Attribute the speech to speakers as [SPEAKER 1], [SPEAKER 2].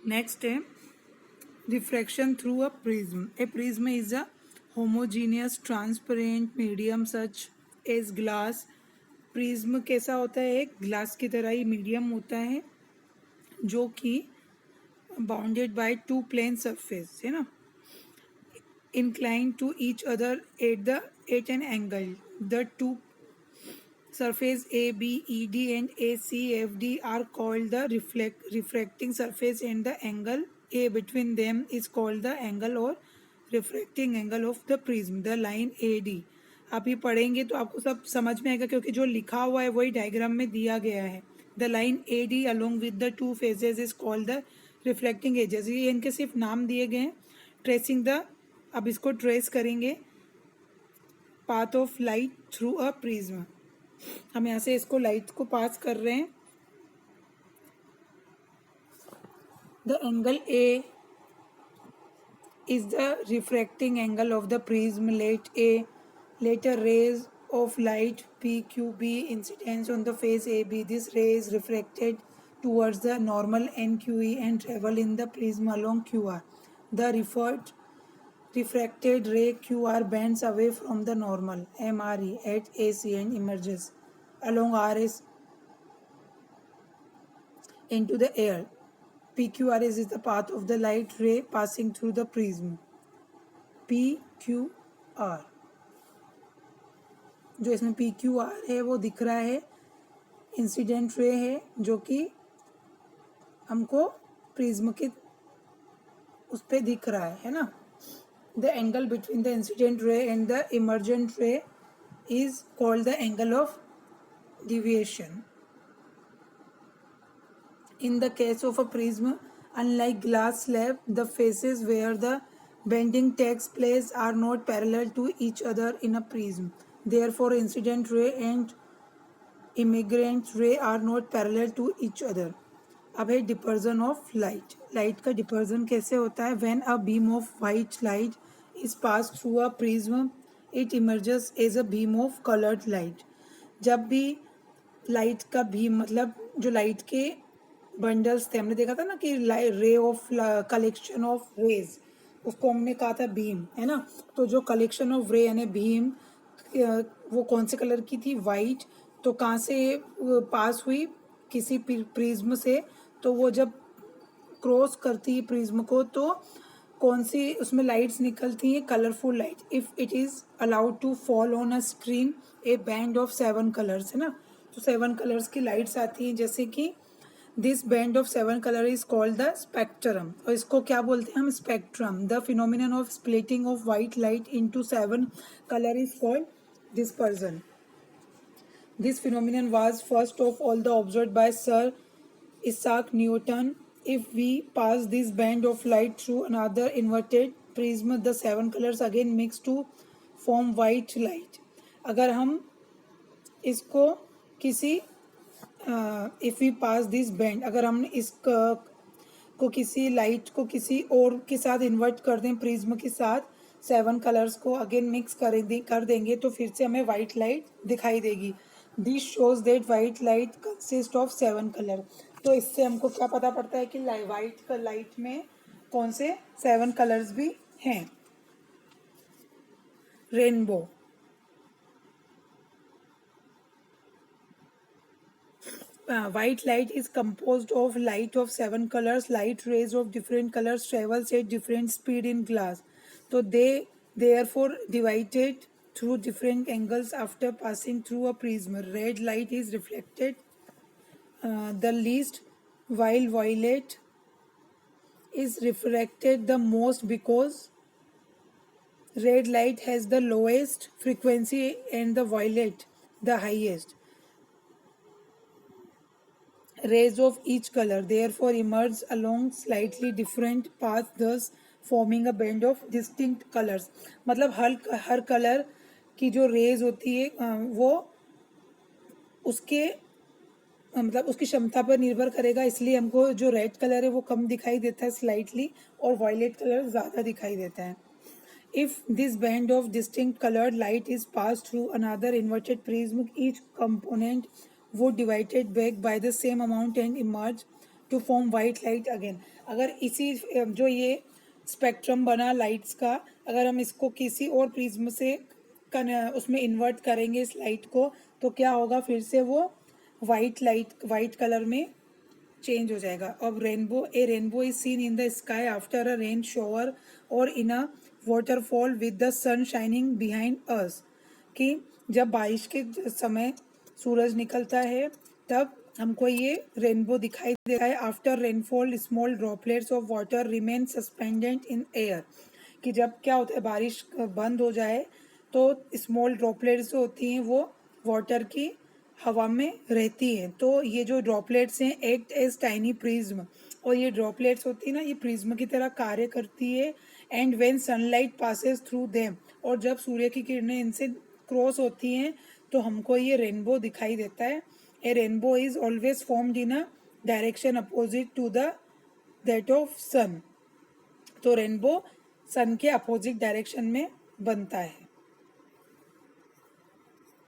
[SPEAKER 1] Next है refraction through a prism. A prism is a homogeneous transparent medium such as glass. Prism कैसा होता है? एक glass की तरह ही मीडियम होता है जो कि bounded by two plane surface है ना, inclined to each other at an angle. The two surface A, B, E, D and A, C, F, D are called the refracting surface and the angle A between them is called the angle or refracting angle of the prism. The line AD आप ये पढ़ेंगे तो आपको सब समझ में आएगा क्योंकि जो लिखा हुआ है वही डायग्राम में दिया गया है. The line AD along with the two faces is called the reflecting edges. ये इनके सिर्फ नाम दिए गए हैं. ट्रेसिंग द, अब इसको ट्रेस करेंगे path of light through a prism. हम यहाँ से इसको लाइट को पास कर रहे हैं. The angle A is the refracting angle of the prism. Later rays of light PQB incidence on the face AB. This ray is refracted towards the normal NQE and travel in the prism along QR. The refracted ray QR bends away from the normal MRE at AC and emerges along RS into the air. PQRS is the path of the light ray passing through the prism. PQR जो इसमें PQR है वो दिख रहा है, incident ray है जो कि हमको प्रिज्म के उस पे दिख रहा है ना. The angle between the incident ray and the emergent रे is called the angle of deviation. In the case of a prism, unlike glass slab, the faces where the bending takes place are not parallel to each other in a prism. Therefore, incident ray and immigrant ray are not parallel to each other. अब है dispersion of light. Light का dispersion कैसे होता है? When a beam of white light is passed through a prism, it emerges as a beam of colored light. जब भी light का beam मतलब जो लाइट के बंडल्स थे, हमने देखा था ना कि ray of collection of raise, उसको हमने कहा था बीम है ना. तो जो कलेक्शन ऑफ रे यानी बीम वो कौन से कलर की थी? वाइट. तो कहाँ से पास हुई? किसी प्रिज्म से. तो वो जब क्रॉस करती है प्रिज्म को तो कौन सी उसमें लाइट्स निकलती हैं? Colourful light. If it is allowed to fall on a screen a band of 7 colours है ना. तो 7 कलर्स की लाइट्स आती हैं जैसे कि this band of 7 colour is called the spectrum. और इसको क्या बोलते हैं हम? Spectrum. The phenomenon of splitting of white light into 7 colour is called dispersion. This phenomenon was first of all observed by Sir Isaac Newton. If we pass this band of light through another inverted prism, the 7 colors again mix to form white light. अगर हम इसको किसी if we pass this band, अगर हमने इस को किसी light को किसी और के साथ इन्वर्ट कर दें प्रिज्म के साथ, 7 कलर्स को अगेन मिक्स कर देंगे तो फिर से हमें वाइट लाइट दिखाई देगी. This shows that white light consist of 7 colour. तो इससे हमको क्या पता पड़ता है कि वाइट लाइट में कौन से 7 कलर्स भी हैं? Rainbow. White light is composed of light of 7 colors. Light rays of different colors travels at different speed in glass. So they therefore divided through different angles after passing through a prism. Red light is reflected the least, while violet is refracted the most because red light has the lowest frequency and the violet the highest. Rays of each color therefore emerge along slightly different paths, thus forming a band of distinct colors. मतलब हर colour की जो raise होती है वो उसके मतलब उसकी क्षमता पर निर्भर करेगा. इसलिए हमको जो रेड कलर है वो कम दिखाई देता है स्लाइटली और वायलेट कलर ज़्यादा दिखाई देता है. If this band of distinct colored light is passed through another inverted prism, each component would divided back by the same amount and emerge to form white light again. अगर इसी जो ये spectrum बना lights का, अगर हम इसको किसी और प्रिज्म से उसमें इन्वर्ट करेंगे इस लाइट को, तो क्या होगा, फिर से वो वाइट कलर में चेंज हो जाएगा. अब rainbow is seen in the sky after a rain shower और in a waterfall with the sun shining behind us. कि जब बारिश के समय सूरज निकलता है तब हमको ये रेनबो दिखाई देता है. After rainfall small droplets of water remain suspended in air. कि जब क्या होता है, बारिश बंद हो जाए तो स्मॉल ड्रॉपलेट्स जो होती हैं वो वाटर की हवा में रहती हैं. तो ये जो ड्रॉपलेट्स हैं एक्ट एज टाइनी प्रिज्म, और ये ड्रॉपलेट्स होती है ना, ये प्रिज्म की तरह कार्य करती है. And when sunlight passes through them, और जब सूर्य की किरणें इनसे क्रॉस होती हैं तो हमको ये रेनबो दिखाई देता है. A rainbow is always formed in a direction opposite to the that of sun. तो रेनबो सन के अपोजिट डायरेक्शन में बनता है.